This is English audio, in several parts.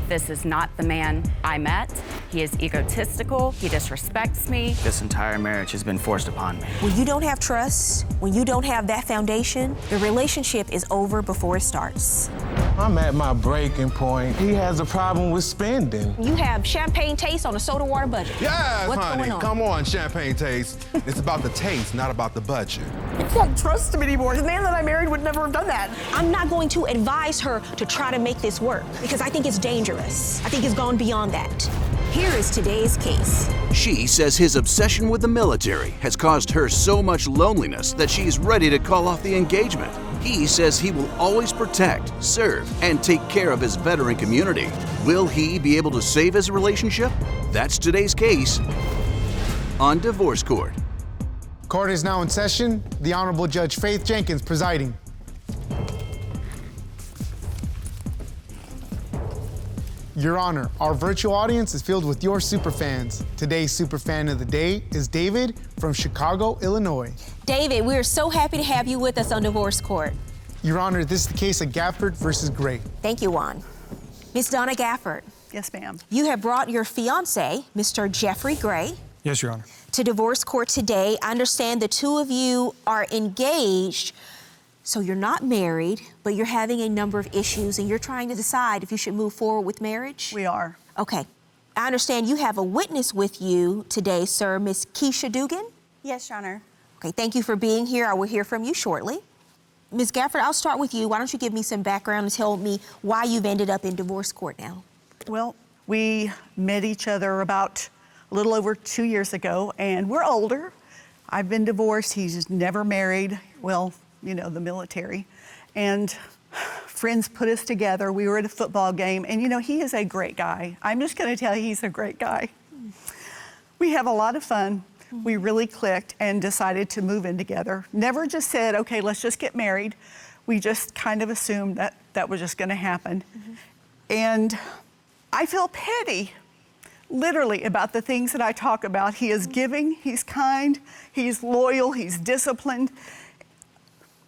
This is not the man I met. He is egotistical, he disrespects me. This entire marriage has been forced upon me. When you don't have trust, when you don't have that foundation, the relationship is over before it starts. I'm at my breaking point. He has a problem with spending. You have champagne taste on a soda water budget. Yes, What's honey, going on? come on, champagne taste. It's about the taste, not about the budget. I can't trust him anymore. The man that I married would never have done that. I'm not going to advise her to try to make this work because I think it's dangerous. I think it's gone beyond that. Here is today's case. She says his obsession with the military has caused her so much loneliness that she's ready to call off the engagement. He says he will always protect, serve, and take care of his veteran community. Will he be able to save his relationship? That's today's case on Divorce Court. Court is now in session. The Honorable Judge Faith Jenkins presiding. Your Honor, our virtual audience is filled with your superfans. Today's superfan of the day is David from Chicago, Illinois. David, we are so happy to have you with us on Divorce Court. Your Honor, this is the case of Gafford versus Gray. Thank you, Juan. Miss Donna Gafford. Yes, ma'am. You have brought your fiancé, Mr. Jeffery Gray, Yes, Your Honor. to divorce court today. I understand the two of you are engaged, so you're not married, but you're having a number of issues and you're trying to decide if you should move forward with marriage? We are. Okay. I understand you have a witness with you today, sir, Miss Keisha Dugan? Yes, Your Honor. Okay, thank you for being here. I will hear from you shortly. Ms. Gafford, I'll start with you. Why don't you give me some background and tell me why you've ended up in divorce court now? Well, we met each other about a little over 2 years ago, and we're older. I've been divorced. He's never married. Well, you know, the military. And friends put us together. We were at a football game, and you know, he is a great guy. I'm just gonna tell you, he's a great guy. We have a lot of fun. We really clicked and decided to move in together. Never just said, okay, let's just get married. We just kind of assumed that that was just gonna happen. And I feel petty, literally, about the things that I talk about. He is giving, he's kind, he's loyal, he's disciplined,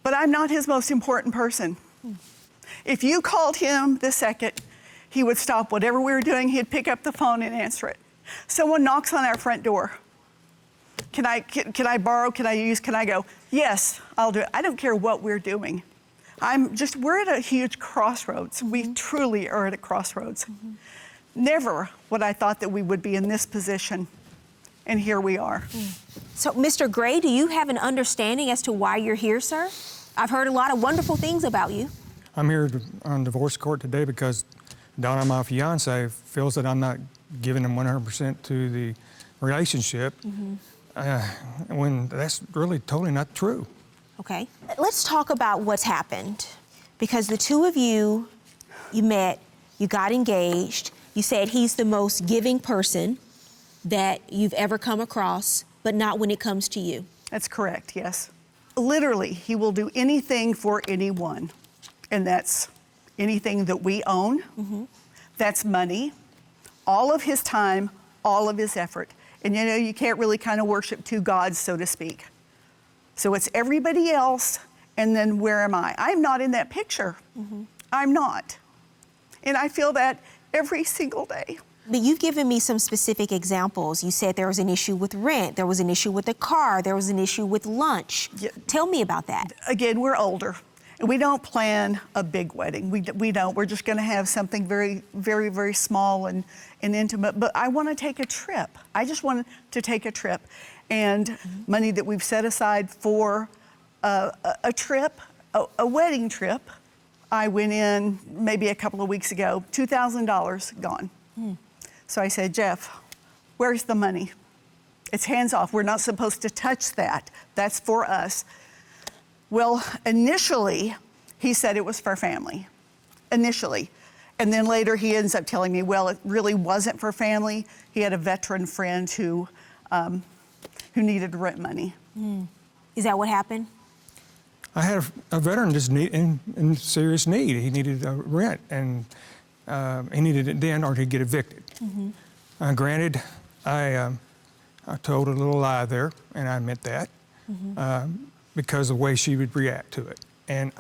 but I'm not his most important person. If you called him this second, he would stop whatever we were doing, he'd pick up the phone and answer it. Someone knocks on our front door. Can I borrow, can I use, can I go? Yes, I'll do it. I don't care what we're doing. We're at a huge crossroads. We truly are at a crossroads. Never would I thought that we would be in this position, and here we are. So, Mr. Gray, do you have an understanding as to why you're here, sir? I've heard a lot of wonderful things about you. I'm here on divorce court today because Donna, my fiance, feels that I'm not giving him 100% to the relationship, when that's really totally not true. Okay. Let's talk about what's happened, because the two of you met, you got engaged, you said he's the most giving person that you've ever come across, but not when it comes to you. That's correct, yes. Literally, he will do anything for anyone, and that's anything that we own. That's money, all of his time, all of his effort. And you know, you can't really kind of worship two gods, so to speak. So it's everybody else, and then where am I? I'm not in that picture. I'm not. And I feel that every single day. But you've given me some specific examples. You said there was an issue with rent, there was an issue with the car, there was an issue with lunch. Yeah. Tell me about that. Again, we're older, and we don't plan a big wedding. We don't. We're just going to have something very, very, very small and intimate. But I want to take a trip. I just want to take a trip. And money that we've set aside for a trip, a wedding trip, I went in maybe a couple of weeks ago, $2,000 gone. So I said, Jeff, where's the money? It's hands off. We're not supposed to touch that. That's for us. Well, initially, he said it was for family, initially. And then later he ends up telling me, well, it really wasn't for family. He had a veteran friend who needed rent money. Is that what happened? I had a veteran just in serious need. He needed rent, and he needed it then or he'd get evicted. Granted, I told a little lie there, and I admit that, because of the way she would react to it. And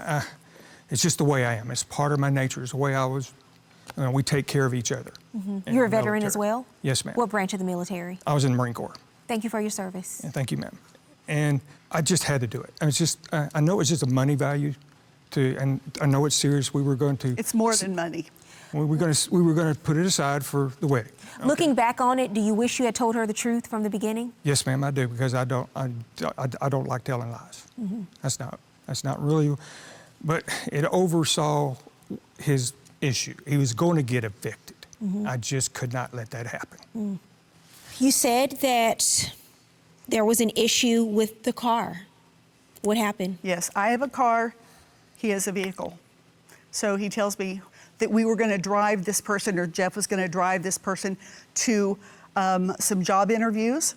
it's just the way I am. It's part of my nature. It's the way I was We take care of each other. You're a veteran as military. well? Yes, ma'am. What branch of the military? I was in the Marine Corps. Thank you for your service. And thank you, ma'am. And I just had to do it. And it's just, I know it's just a money value and I know it's serious. We were going to. It's more than money. We were going to put it aside for the wedding. Okay. Looking back on it, do you wish you had told her the truth from the beginning? Yes, ma'am, I do, because I don't like telling lies. That's not really, but it oversaw his issue. He was going to get evicted. I just could not let that happen. You said that there was an issue with the car. What happened? Yes, I have a car, he has a vehicle. So he tells me that we were going to drive this person, or Jeff was going to drive this person to some job interviews.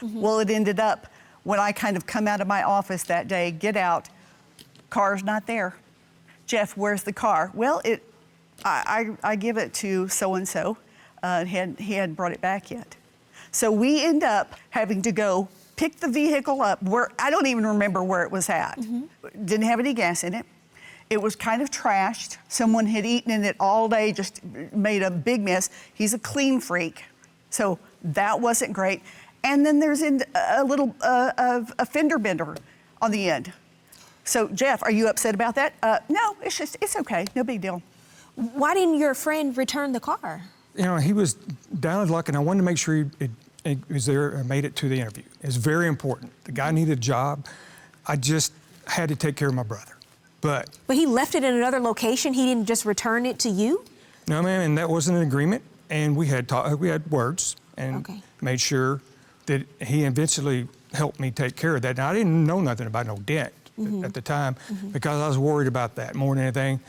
Well, it ended up, when I kind of come out of my office that day, get out, car's not there. Jeff, where's the car? Well, I give it to so-and-so. He hadn't brought it back yet. So we end up having to go pick the vehicle up where, I don't even remember where it was at. Didn't have any gas in it. It was kind of trashed. Someone had eaten in it all day, just made a big mess. He's a clean freak, so that wasn't great. And then there's a little a fender bender on the end. So Jeff, are you upset about that? No, it's okay, no big deal. Why didn't your friend return the car? You know, he was down his luck, and I wanted to make sure he was there and made it to the interview. It's very important. The guy needed a job. I just had to take care of my brother. But he left it in another location? He didn't just return it to you? No, ma'am, and that wasn't an agreement. And we had words and made sure that he eventually helped me take care of that. Now, I didn't know nothing about no debt at the time because I was worried about that more than anything.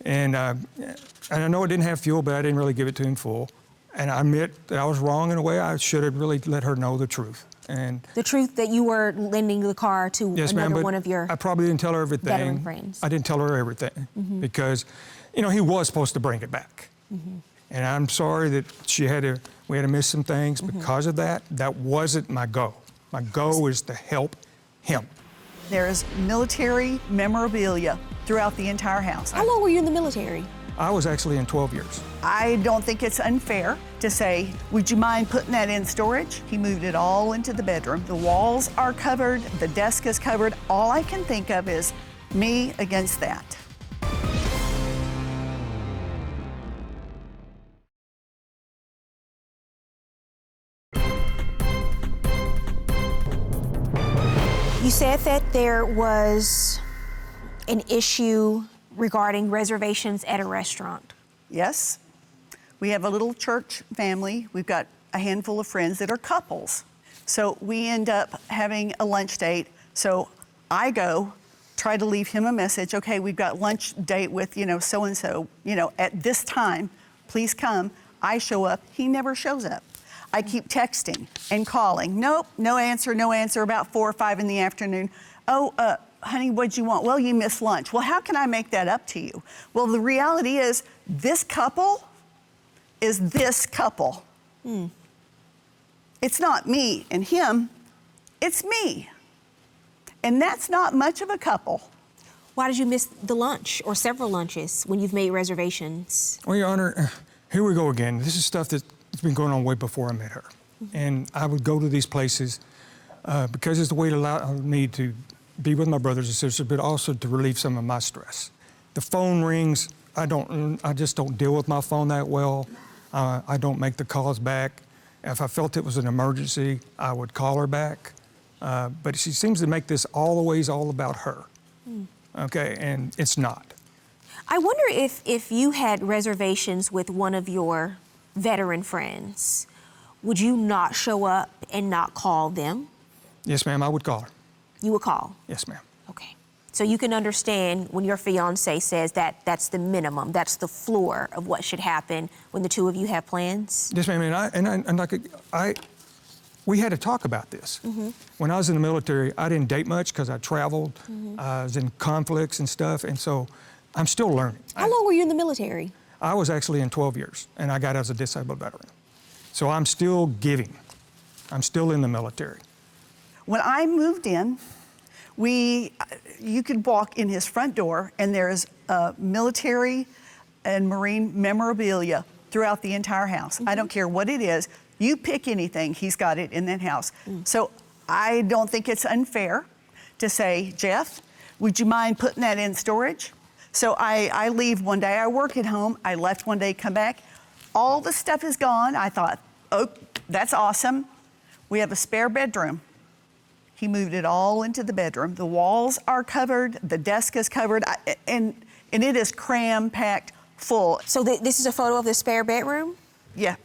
And I know it didn't have fuel, but I didn't really give it to him full. And I admit that I was wrong in a way. I should have really let her know the truth. And the truth that you were lending the car to another one of your I probably didn't tell her everything. veteran friends. I didn't tell her everything because, you know, he was supposed to bring it back. And I'm sorry that we had to miss some things because of that. That wasn't my goal. My goal was to help him. There is military memorabilia throughout the entire house. How long were you in the military? I was actually in 12 years. I don't think it's unfair to say, would you mind putting that in storage? He moved it all into the bedroom. The walls are covered, the desk is covered. All I can think of is me against that. You said that there was an issue regarding reservations at a restaurant. Yes. We have a little church family. We've got a handful of friends that are couples. So we end up having a lunch date. So I go, try to leave him a message. Okay, we've got lunch date with, so-and-so, at this time, please come. I show up, he never shows up. I keep texting and calling. Nope, no answer. About 4 or 5 in the afternoon. Oh, honey, what'd you want? Well, you missed lunch. Well, how can I make that up to you? Well, the reality is this couple is this couple. It's not me and him, it's me. And that's not much of a couple. Why did you miss the lunch or several lunches when you've made reservations? Well, Your Honor, here we go again. This is stuff that's been going on way before I met her. And I would go to these places because it's the way to allow me to be with my brothers and sisters, but also to relieve some of my stress. The phone rings. I just don't deal with my phone that well. I don't make the calls back. If I felt it was an emergency, I would call her back. But she seems to make this always all about her. Okay, and it's not. I wonder if you had reservations with one of your veteran friends, would you not show up and not call them? Yes, ma'am, I would call her. You would call? Yes, ma'am. Okay. So you can understand when your fiance says that that's the minimum, that's the floor of what should happen when the two of you have plans? Yes, ma'am, we had to talk about this. When I was in the military, I didn't date much because I traveled, I was in conflicts and stuff, and so I'm still learning. How long were you in the military? I was actually in 12 years, and I got out as a disabled veteran. So I'm still giving. I'm still in the military. When I moved in, you could walk in his front door, and there's a military and Marine memorabilia throughout the entire house. I don't care what it is. You pick anything, he's got it in that house. So I don't think it's unfair to say, Jeff, would you mind putting that in storage? So I leave one day, I work at home, I left one day, come back, all the stuff is gone. I thought, oh, that's awesome. We have a spare bedroom. He moved it all into the bedroom. The walls are covered, the desk is covered, and it is cram-packed full. So this is a photo of the spare bedroom? Yeah.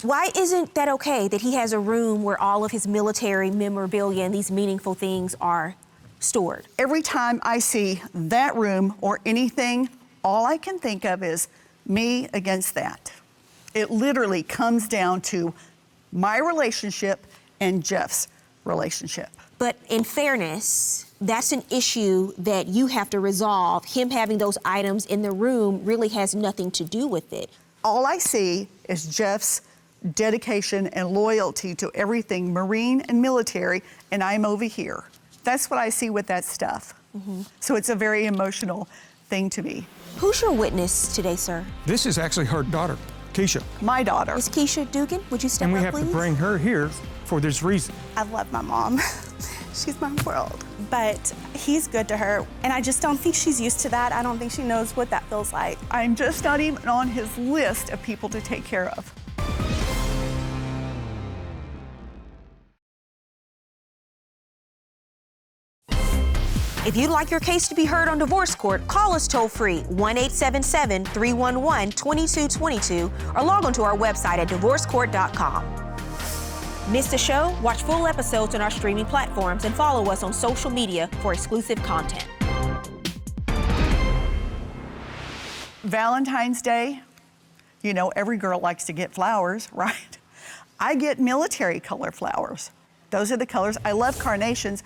Why isn't that okay that he has a room where all of his military memorabilia and these meaningful things are stored? Every time I see that room or anything, all I can think of is me against that. It literally comes down to my relationship and Jeff's relationship. But in fairness, that's an issue that you have to resolve. Him having those items in the room really has nothing to do with it. All I see is Jeff's dedication and loyalty to everything Marine and military, and I'm over here. That's what I see with that stuff. So it's a very emotional thing to me. Who's your witness today, sir? This is actually her daughter, Keisha. My daughter. Is Keisha Dugan? Would you step And we up, have please? to bring her here for this reason. I love my mom. She's my world. But he's good to her, and I just don't think she's used to that. I don't think she knows what that feels like. I'm just not even on his list of people to take care of. If you'd like your case to be heard on divorce court, call us toll-free, 1-877-311-2222, or log on to our website at divorcecourt.com. Miss the show? Watch full episodes on our streaming platforms and follow us on social media for exclusive content. Valentine's Day, you know, every girl likes to get flowers, right? I get military color flowers. Those are the colors. I love carnations.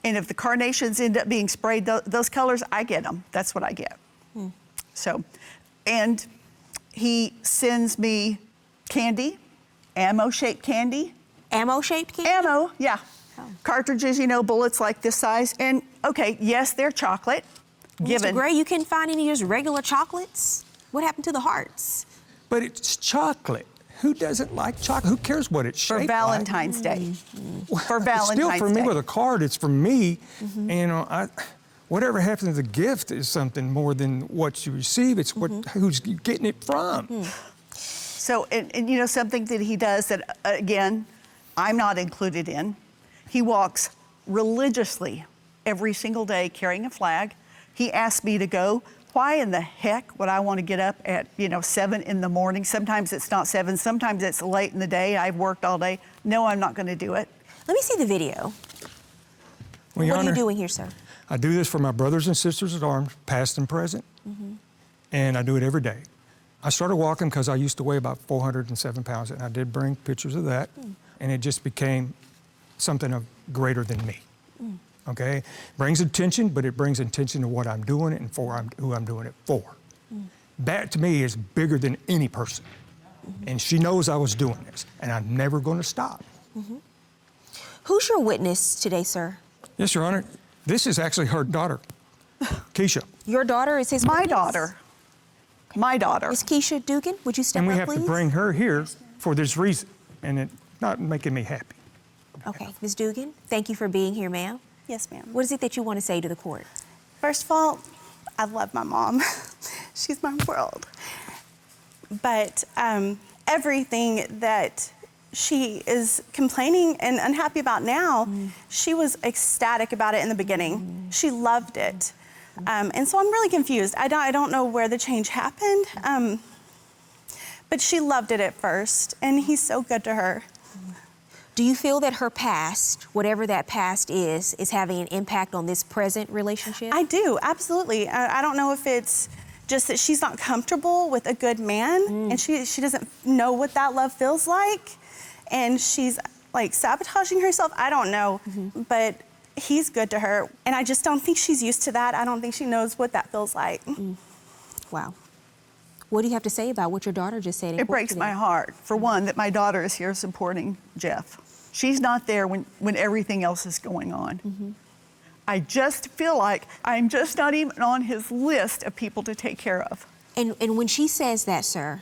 And if the carnations end up being sprayed, those colors, I get them. That's what I get. So, and he sends me candy, ammo-shaped candy. Ammo-shaped candy? Ammo, yeah. Cartridges, you know, bullets like this size. And, okay, yes, they're chocolate. Mr. Gray, you couldn't find any just regular chocolates? What happened to the hearts? But it's chocolate. Who doesn't like chocolate? Who cares what it's shaped For Valentine's Day. For It's Valentine's still for me Day. with a card. It's for me. And, you know, whatever happens to the gift is something more than what you receive. It's who's getting it from. So, and you know, something that he does that, again, I'm not included in. He walks religiously every single day carrying a flag. He asked me to go. Why in the heck would I want to get up at, 7 in the morning? Sometimes it's not 7, sometimes it's late in the day. I've worked all day. No, I'm not going to do it. Let me see the video. Well, What are you doing here, sir? I do this for my brothers and sisters at arms, past and present, and I do it every day. I started walking because I used to weigh about 407 pounds, and I did bring pictures of that, and it just became something of greater than me. Okay, brings attention, but it brings attention to what I'm doing it and who I'm doing it for. That to me is bigger than any person, and she knows I was doing this, and I'm never going to stop. Who's your witness today, sir? Yes, Your Honor. This is actually her daughter, Keisha. Your daughter is his My witness? daughter. My daughter. Is Keisha Dugan? Would you step And we up, have please? to bring her here for this reason, and it's not making me happy. Okay, Ms. Dugan, thank you for being here, ma'am. Yes, ma'am. What is it that you want to say to the court? First of all, I love my mom. She's my world. But everything that she is complaining and unhappy about now, she was ecstatic about it in the beginning. She loved it. And so I'm really confused. I don't know where the change happened, but she loved it at first, and he's so good to her. Do you feel that her past, whatever that past is having an impact on this present relationship? I do, absolutely. I don't know if it's just that she's not comfortable with a good man, and she doesn't know what that love feels like, and she's like sabotaging herself. I don't know, but he's good to her, and I just don't think she's used to that. I don't think she knows what that feels like. Wow. What do you have to say about what your daughter just said? It breaks my heart, for one, that my daughter is here supporting Jeff. She's not there when everything else is going on. I just feel like I'm just not even on his list of people to take care of. And when she says that, sir,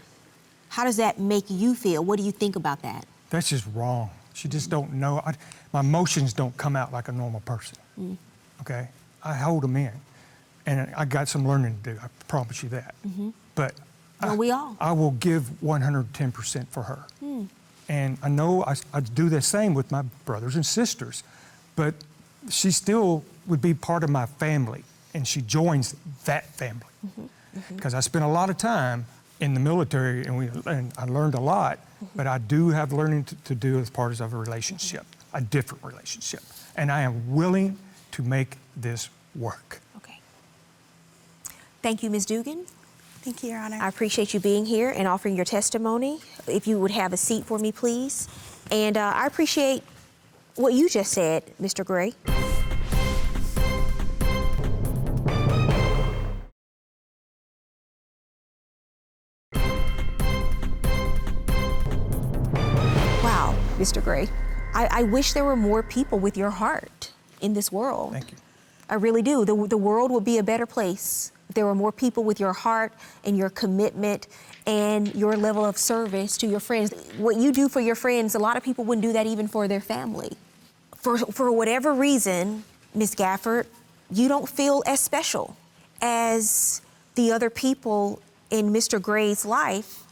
how does that make you feel? What do you think about that? That's just wrong. She just don't know. My emotions don't come out like a normal person, okay? I hold them in, and I got some learning to do, I promise you that. But Well, we all. I will give 110% for her. And I know I do the same with my brothers and sisters, but she still would be part of my family, and she joins that family. Because I spent a lot of time in the military, and I learned a lot, but I do have learning to do as part of a relationship, a different relationship. And I am willing to make this work. Okay. Thank you, Ms. Dugan. Thank you, Your Honor. I appreciate you being here and offering your testimony. If you would have a seat for me, please. And I appreciate what you just said, Mr. Gray. Wow, Mr. Gray. I wish there were more people with your heart in this world. Thank you. I really do. The world would be a better place if there were more people with your heart and your commitment and your level of service to your friends. What you do for your friends, a lot of people wouldn't do that even for their family. For whatever reason, Ms. Gafford, you don't feel as special as the other people in Mr. Gray's life.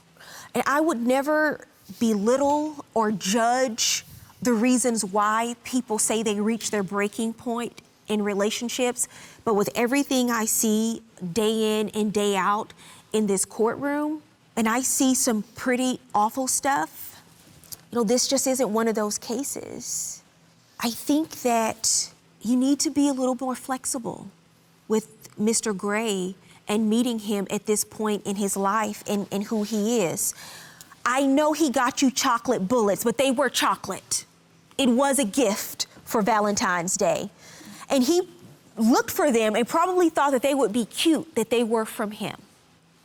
And I would never belittle or judge the reasons why people say they reach their breaking point in relationships, but with everything I see day in and day out in this courtroom, and I see some pretty awful stuff, this just isn't one of those cases. I think that you need to be a little more flexible with Mr. Gray and meeting him at this point in his life and who he is. I know he got you chocolate bullets, but they were chocolate. It was a gift for Valentine's Day. And he looked for them and probably thought that they would be cute, that they were from him.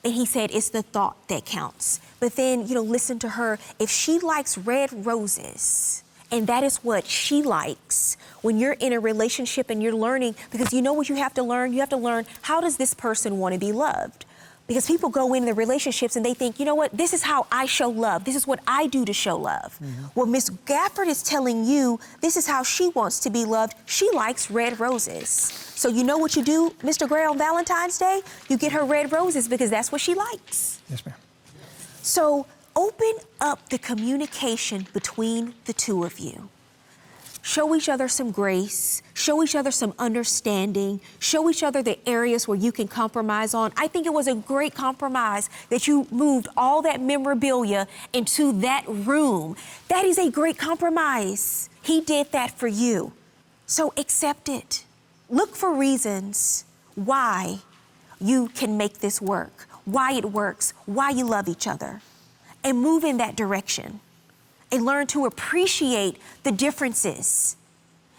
And he said, it's the thought that counts. But then, listen to her. If she likes red roses, and that is what she likes, when you're in a relationship and you're learning, because you know what you have to learn? You have to learn, how does this person want to be loved? Because people go into relationships and they think, you know what, this is how I show love. This is what I do to show love. Well, Miss Gafford is telling you this is how she wants to be loved. She likes red roses. So you know what you do, Mr. Gray, on Valentine's Day? You get her red roses because that's what she likes. Yes, ma'am. So open up the communication between the two of you. Show each other some grace, show each other some understanding, show each other the areas where you can compromise on. I think it was a great compromise that you moved all that memorabilia into that room. That is a great compromise. He did that for you. So accept it. Look for reasons why you can make this work, why it works, why you love each other, and move in that direction. And learn to appreciate the differences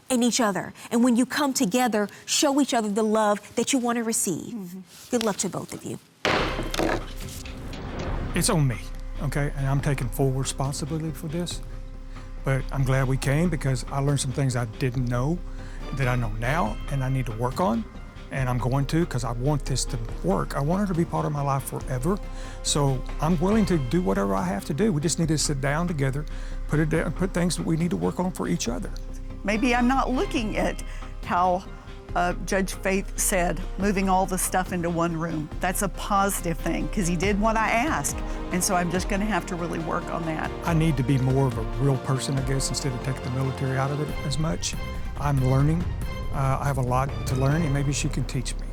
in each other. And when you come together, show each other the love that you want to receive. Good luck to both of you. It's on me, okay? And I'm taking full responsibility for this. But I'm glad we came because I learned some things I didn't know that I know now and I need to work on. And I'm going to because I want this to work. I want her to be part of my life forever. So I'm willing to do whatever I have to do. We just need to sit down together, put it down, put things that we need to work on for each other. Maybe I'm not looking at how Judge Faith said, moving all the stuff into one room. That's a positive thing because he did what I asked. And so I'm just going to have to really work on that. I need to be more of a real person, I guess, instead of taking the military out of it as much. I'm learning. I have a lot to learn, and maybe she can teach me.